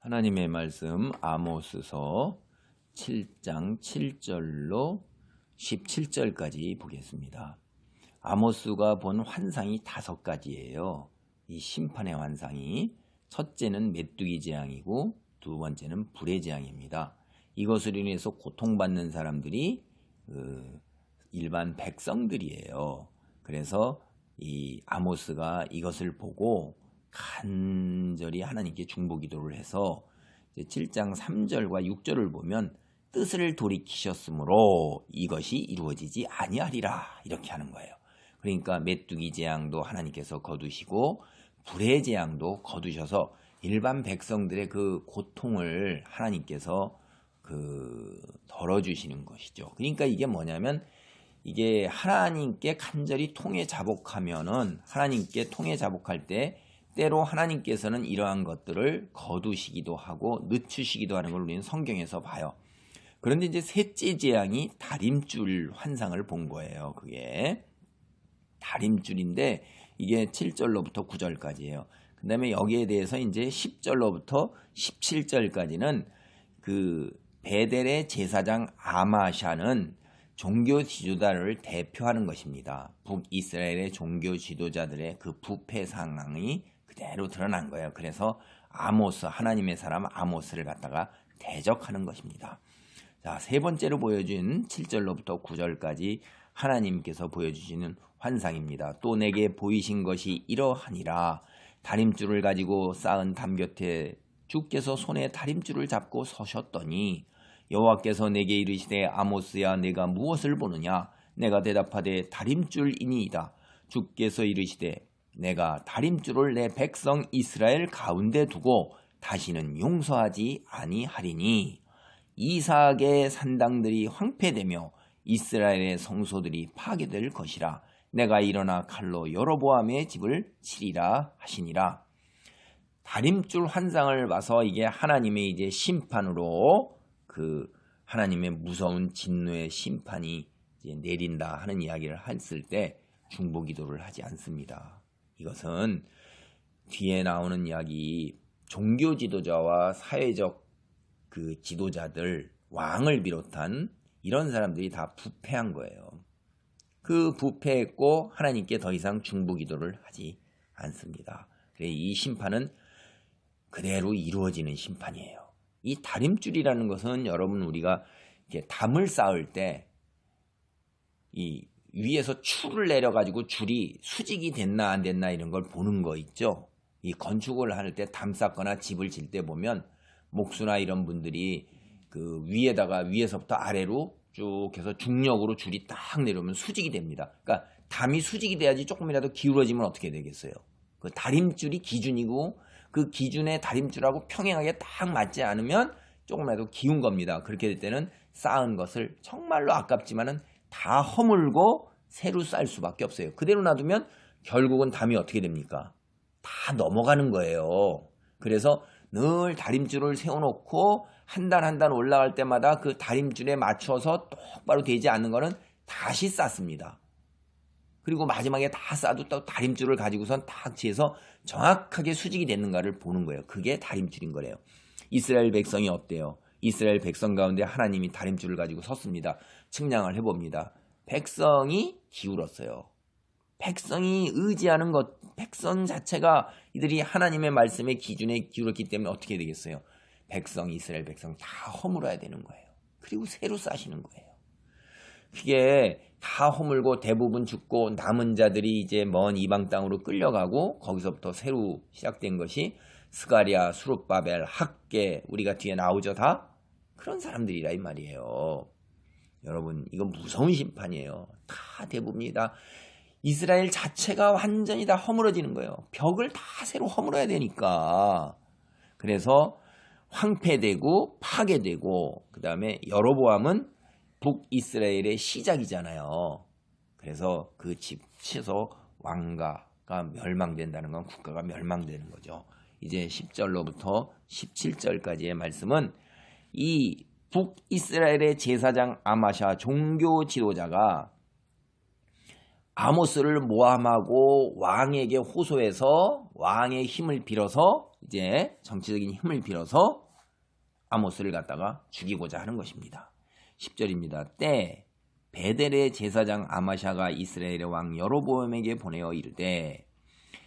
하나님의 말씀 아모스서 7장 7절로 17절까지 보겠습니다. 아모스가 본 환상이 5가지예요. 이 심판의 환상이 첫째는 메뚜기 재앙이고 두 번째는 불의 재앙입니다. 이것으로 인해서 고통받는 사람들이 일반 백성들이에요. 그래서 이 아모스가 이것을 보고 간절히 하나님께 중보기도를 해서 7장 3절과 6절을 보면 뜻을 돌이키셨으므로 이것이 이루어지지 아니하리라 이렇게 하는 거예요. 그러니까 메뚜기 재앙도 하나님께서 거두시고 불의 재앙도 거두셔서 일반 백성들의 그 고통을 하나님께서 덜어주시는 것이죠. 그러니까 이게 뭐냐면 이게 하나님께 간절히 통해 자복하면은 하나님께 통해 자복할 때 때로 하나님께서는 이러한 것들을 거두시기도 하고 늦추시기도 하는 걸 우리는 성경에서 봐요. 그런데 이제 셋째 재앙이 다림줄 환상을 본 거예요. 그게 다림줄인데 이게 7절로부터 9절까지예요. 그 다음에 여기에 대해서 이제 10절로부터 17절까지는 그 베델의 제사장 아마샤는 종교 지도자를 대표하는 것입니다. 북이스라엘의 종교 지도자들의 그 부패 상황이 그대로 드러난 거예요. 그래서 아모스, 하나님의 사람 아모스를 갖다가 대적하는 것입니다. 자, 세 번째로 보여준 7절로부터 9절까지 하나님께서 보여주시는 환상입니다. 또 내게 보이신 것이 이러하니라. 다림줄을 가지고 쌓은 담 곁에 주께서 손에 다림줄을 잡고 서셨더니 여호와께서 내게 이르시되 아모스야 내가 무엇을 보느냐? 내가 대답하되 다림줄이니이다. 주께서 이르시되 내가 다림줄을 내 백성 이스라엘 가운데 두고 다시는 용서하지 아니하리니 이삭의 산당들이 황폐되며 이스라엘의 성소들이 파괴될 것이라. 내가 일어나 칼로 여로보암의 집을 치리라 하시니라. 다림줄 환상을 봐서 이게 하나님의 이제 심판으로 하나님의 무서운 진노의 심판이 이제 내린다 하는 이야기를 했을 때 중보기도를 하지 않습니다. 이것은 뒤에 나오는 이야기 종교 지도자와 사회적 그 지도자들 왕을 비롯한 이런 사람들이 다 부패한 거예요. 그 부패했고 하나님께 더 이상 중보기도를 하지 않습니다. 그래 이 심판은 그대로 이루어지는 심판이에요. 이 다림줄이라는 것은 여러분 우리가 이렇게 담을 쌓을 때 이 위에서 줄을 내려가지고 줄이 수직이 됐나 안 됐나 이런 걸 보는 거 있죠. 이 건축을 할 때 담 쌓거나 집을 질 때 보면 목수나 이런 분들이 그 위에서부터 아래로 쭉 해서 중력으로 줄이 딱 내려오면 수직이 됩니다. 그러니까 담이 수직이 돼야지 조금이라도 기울어지면 어떻게 되겠어요? 그 다림줄이 기준이고 그 기준의 다림줄하고 평행하게 딱 맞지 않으면 조금이라도 기운 겁니다. 그렇게 될 때는 쌓은 것을 정말로 아깝지만은 다 허물고 새로 쌓을 수밖에 없어요. 그대로 놔두면 결국은 담이 어떻게 됩니까? 다 넘어가는 거예요. 그래서 늘 다림줄을 세워놓고 한 단 한 단 올라갈 때마다 그 다림줄에 맞춰서 똑바로 되지 않는 거는 다시 쌓습니다. 그리고 마지막에 다 쌓아도 또 다림줄을 가지고선 딱 지어서 정확하게 수직이 됐는가를 보는 거예요. 그게 다림줄인 거래요. 이스라엘 백성이 어때요? 이스라엘 백성 가운데 하나님이 다림줄을 가지고 섰습니다. 측량을 해봅니다. 백성이 기울었어요. 백성이 의지하는 것, 백성 자체가 이들이 하나님의 말씀의 기준에 기울었기 때문에 어떻게 되겠어요? 백성, 이스라엘 백성 다 허물어야 되는 거예요. 그리고 새로 쌓으시는 거예요. 그게 다 허물고 대부분 죽고 남은 자들이 이제 먼 이방 땅으로 끌려가고 거기서부터 새로 시작된 것이 스가랴, 수룹바벨, 학개 우리가 뒤에 나오죠 다? 그런 사람들이라 이 말이에요. 여러분 이건 무서운 심판이에요. 다 대부분이다. 이스라엘 자체가 완전히 다 허물어지는 거예요. 벽을 다 새로 허물어야 되니까. 그래서 황폐되고 파괴되고 그 다음에 여로보암은 북이스라엘의 시작이잖아요. 그래서 그 집에서 왕가가 멸망된다는 건 국가가 멸망되는 거죠. 이제 10절로부터 17절까지의 말씀은 이 북이스라엘의 제사장 아마샤 종교 지도자가 아모스를 모함하고 왕에게 호소해서 왕의 힘을 빌어서 이제 정치적인 힘을 빌어서 아모스를 갖다가 죽이고자 하는 것입니다. 10절입니다. 때 베델의 제사장 아마샤가 이스라엘의 왕 여로보암에게 보내어 이르되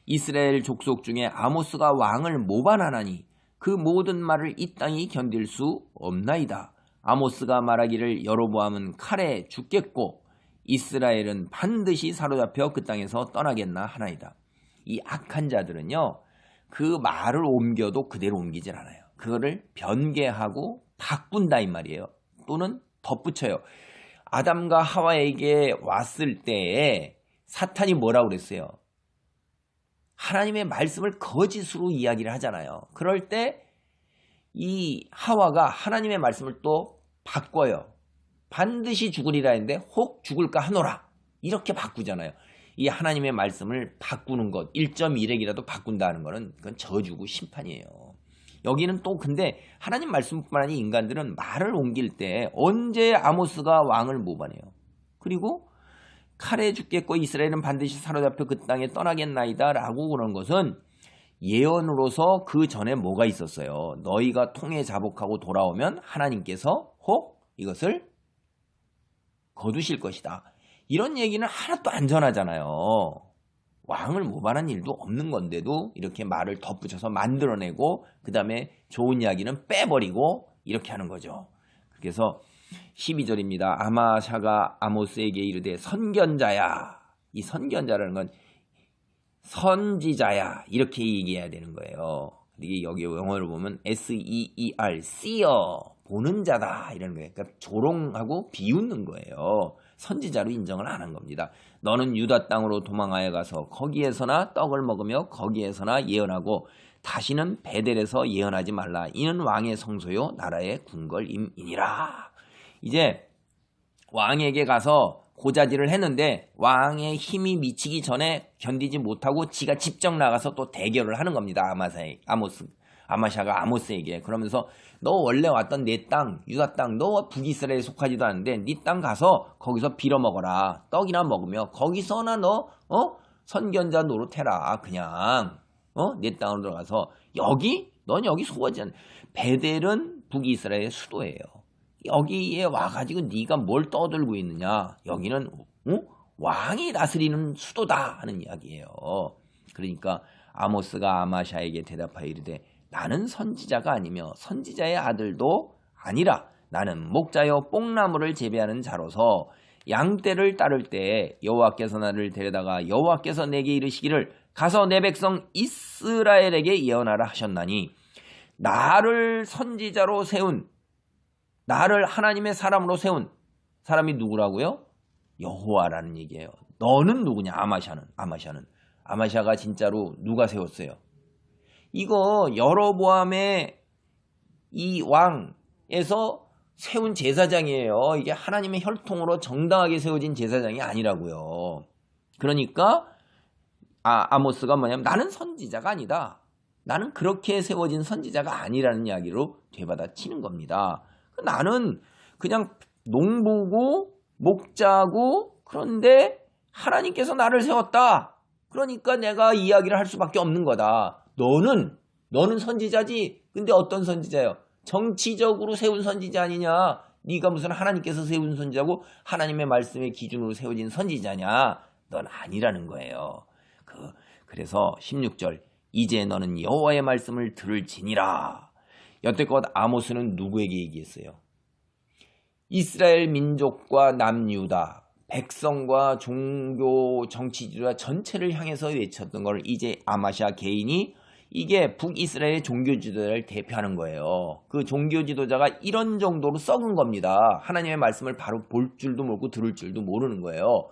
이스라엘 족속 중에 아모스가 왕을 모반하나니 그 모든 말을 이 땅이 견딜 수 없나이다. 아모스가 말하기를 여로보암은 칼에 죽겠고 이스라엘은 반드시 사로잡혀 그 땅에서 떠나겠나 하나이다. 이 악한 자들은요, 그 말을 옮겨도 그대로 옮기질 않아요. 그거를 변개하고 바꾼다 이 말이에요. 또는 덧붙여요. 아담과 하와에게 왔을 때에 사탄이 뭐라고 그랬어요? 하나님의 말씀을 거짓으로 이야기를 하잖아요. 그럴 때 이 하와가 하나님의 말씀을 또 바꿔요. 반드시 죽으리라 했는데 혹 죽을까 하노라. 이렇게 바꾸잖아요. 이 하나님의 말씀을 바꾸는 것, 1.1획이라도 바꾼다는 거는 그건 저주고 심판이에요. 여기는 또 근데 하나님 말씀뿐만 아니라 인간들은 말을 옮길 때 언제 아모스가 왕을 모반해요. 그리고 칼에 죽겠고 이스라엘은 반드시 사로잡혀 그 땅에 떠나겠나이다 라고 그런 것은 예언으로서 그 전에 뭐가 있었어요. 너희가 통에 자복하고 돌아오면 하나님께서 혹 이것을 거두실 것이다. 이런 얘기는 하나도 안 전하잖아요. 왕을 모반한 일도 없는 건데도 이렇게 말을 덧붙여서 만들어내고 그 다음에 좋은 이야기는 빼버리고 이렇게 하는 거죠. 그래서 12절입니다. 아마샤가 아모스에게 이르되 선견자야. 이 선견자라는 건 선지자야. 이렇게 얘기해야 되는 거예요. 이게 여기 영어로 보면 seer, seer, 보는 자다 이런 거예요. 그러니까 조롱하고 비웃는 거예요. 선지자로 인정을 안 한 겁니다. 너는 유다 땅으로 도망하여 가서 거기에서나 떡을 먹으며 거기에서나 예언하고 다시는 베델에서 예언하지 말라. 이는 왕의 성소요 나라의 궁궐임이니라. 이제 왕에게 가서 고자질을 했는데 왕의 힘이 미치기 전에 견디지 못하고 지가 직접 나가서 또 대결을 하는 겁니다. 아마샤가 아모스에게. 그러면서 너 원래 왔던 내 땅, 유다 땅, 너 북이스라엘에 속하지도 않는데 네 땅 가서 거기서 빌어먹어라. 떡이나 먹으며 거기서나 너 선견자 노릇해라. 그냥 내 땅으로 들어가서 넌 여기 속하지 않아. 베델은 북이스라엘의 수도예요. 여기에 와가지고 네가 뭘 떠들고 있느냐. 여기는 왕이 다스리는 수도다 하는 이야기예요. 그러니까 아모스가 아마샤에게 대답하여 이르되 나는 선지자가 아니며 선지자의 아들도 아니라 나는 목자여 뽕나무를 재배하는 자로서 양떼를 따를 때에 여호와께서 나를 데려다가 여호와께서 내게 이르시기를 가서 내 백성 이스라엘에게 예언하라 하셨나니 나를 선지자로 세운 나를 하나님의 사람으로 세운 사람이 누구라고요? 여호와라는 얘기예요. 너는 누구냐? 아마샤가 진짜로 누가 세웠어요? 이거 여로보암의 이 왕에서 세운 제사장이에요. 이게 하나님의 혈통으로 정당하게 세워진 제사장이 아니라고요. 그러니까 아모스가 뭐냐면 나는 선지자가 아니다. 나는 그렇게 세워진 선지자가 아니라는 이야기로 되받아치는 겁니다. 나는 그냥 농부고 목자고 그런데 하나님께서 나를 세웠다. 그러니까 내가 이야기를 할 수밖에 없는 거다. 너는 선지자지. 근데 어떤 선지자요? 정치적으로 세운 선지자 아니냐? 네가 무슨 하나님께서 세운 선지자고 하나님의 말씀의 기준으로 세워진 선지자냐? 넌 아니라는 거예요. 그래서 16절 이제 너는 여호와의 말씀을 들을지니라. 여태껏 아모스는 누구에게 얘기했어요? 이스라엘 민족과 남유다, 백성과 종교 정치지도자 전체를 향해서 외쳤던 걸 이제 아마샤 개인이 이게 북이스라엘 종교 지도자를 대표하는 거예요. 그 종교 지도자가 이런 정도로 썩은 겁니다. 하나님의 말씀을 바로 볼 줄도 모르고 들을 줄도 모르는 거예요.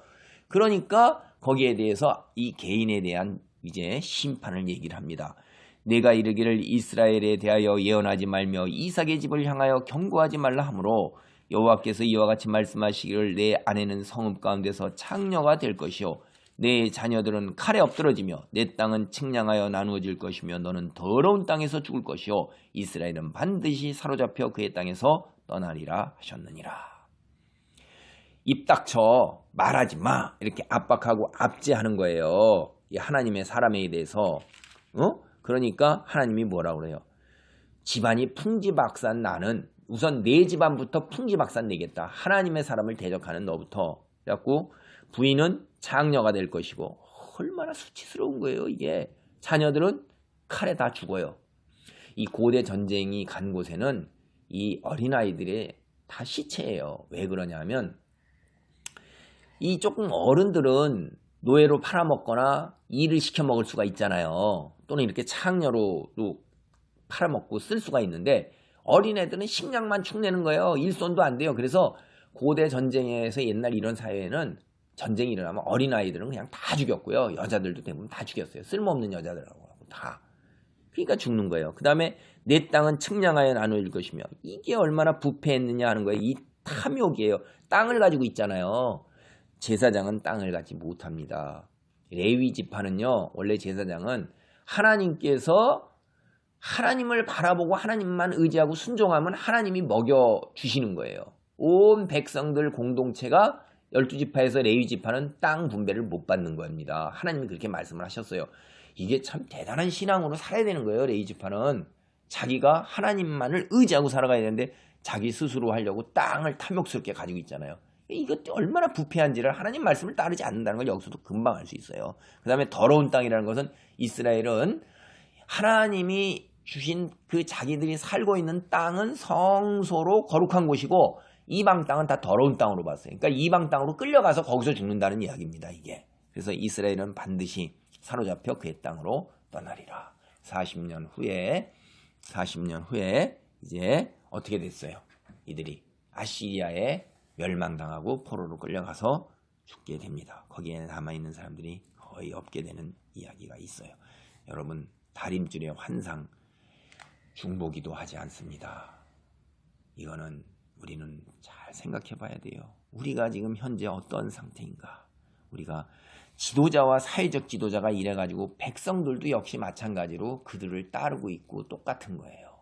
그러니까 거기에 대해서 이 개인에 대한 이제 심판을 얘기를 합니다. 내가 이르기를 이스라엘에 대하여 예언하지 말며 이삭의 집을 향하여 경고하지 말라 하므로 여호와께서 이와 같이 말씀하시기를 내 아내는 성읍 가운데서 창녀가 될 것이요 내 자녀들은 칼에 엎드러지며 내 땅은 측량하여 나누어질 것이며 너는 더러운 땅에서 죽을 것이요 이스라엘은 반드시 사로잡혀 그의 땅에서 떠나리라 하셨느니라. 입 닥쳐 말하지 마 이렇게 압박하고 압제하는 거예요. 이 하나님의 사람에 대해서. 그러니까 하나님이 뭐라고 그래요? 집안이 풍지박산 나는 우선 내 집안부터 풍지박산 내겠다. 하나님의 사람을 대적하는 너부터. 그래갖고 부인은 장녀가 될 것이고 얼마나 수치스러운 거예요 이게. 자녀들은 칼에 다 죽어요. 이 고대 전쟁이 간 곳에는 이 어린아이들의 다 시체예요. 왜 그러냐면 이 조금 어른들은 노예로 팔아먹거나 일을 시켜먹을 수가 있잖아요. 또는 이렇게 창녀로도 팔아먹고 쓸 수가 있는데 어린애들은 식량만 축내는 거예요. 일손도 안 돼요. 그래서 고대 전쟁에서 옛날 이런 사회에는 전쟁이 일어나면 어린아이들은 그냥 다 죽였고요. 여자들도 대부분 다 죽였어요. 쓸모없는 여자들하고 다. 그러니까 죽는 거예요. 그 다음에 내 땅은 측량하여 나누어질 것이며 이게 얼마나 부패했느냐 하는 거예요. 이 탐욕이에요. 땅을 가지고 있잖아요. 제사장은 땅을 갖지 못합니다. 레위 지파는요. 원래 제사장은 하나님께서 하나님을 바라보고 하나님만 의지하고 순종하면 하나님이 먹여주시는 거예요. 온 백성들 공동체가 12지파에서 레위 지파는 땅 분배를 못 받는 겁니다. 하나님이 그렇게 말씀을 하셨어요. 이게 참 대단한 신앙으로 살아야 되는 거예요. 레위 지파는 자기가 하나님만을 의지하고 살아가야 되는데 자기 스스로 하려고 땅을 탐욕스럽게 가지고 있잖아요. 이것 얼마나 부패한지를 하나님 말씀을 따르지 않는다는 걸 여기서도 금방 알 수 있어요. 그 다음에 더러운 땅이라는 것은 이스라엘은 하나님이 주신 그 자기들이 살고 있는 땅은 성소로 거룩한 곳이고 이방 땅은 다 더러운 땅으로 봤어요. 그러니까 이방 땅으로 끌려가서 거기서 죽는다는 이야기입니다. 이게. 그래서 이스라엘은 반드시 사로잡혀 그의 땅으로 떠나리라. 40년 후에 이제 어떻게 됐어요? 이들이 아시리아에 멸망당하고 포로로 끌려가서 죽게 됩니다. 거기에 남아있는 사람들이 거의 없게 되는 이야기가 있어요. 여러분 다림줄의 환상 중보기도 하지 않습니다. 이거는 우리는 잘 생각해 봐야 돼요. 우리가 지금 현재 어떤 상태인가. 우리가 지도자와 사회적 지도자가 이래가지고 백성들도 역시 마찬가지로 그들을 따르고 있고 똑같은 거예요.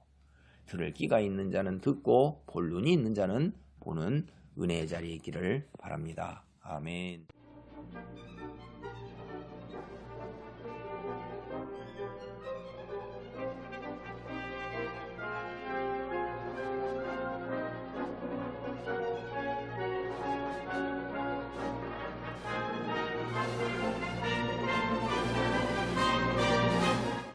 들을 귀가 있는 자는 듣고 볼 눈이 있는 자는 보는 은혜의 자리에 있기를 바랍니다. 아멘.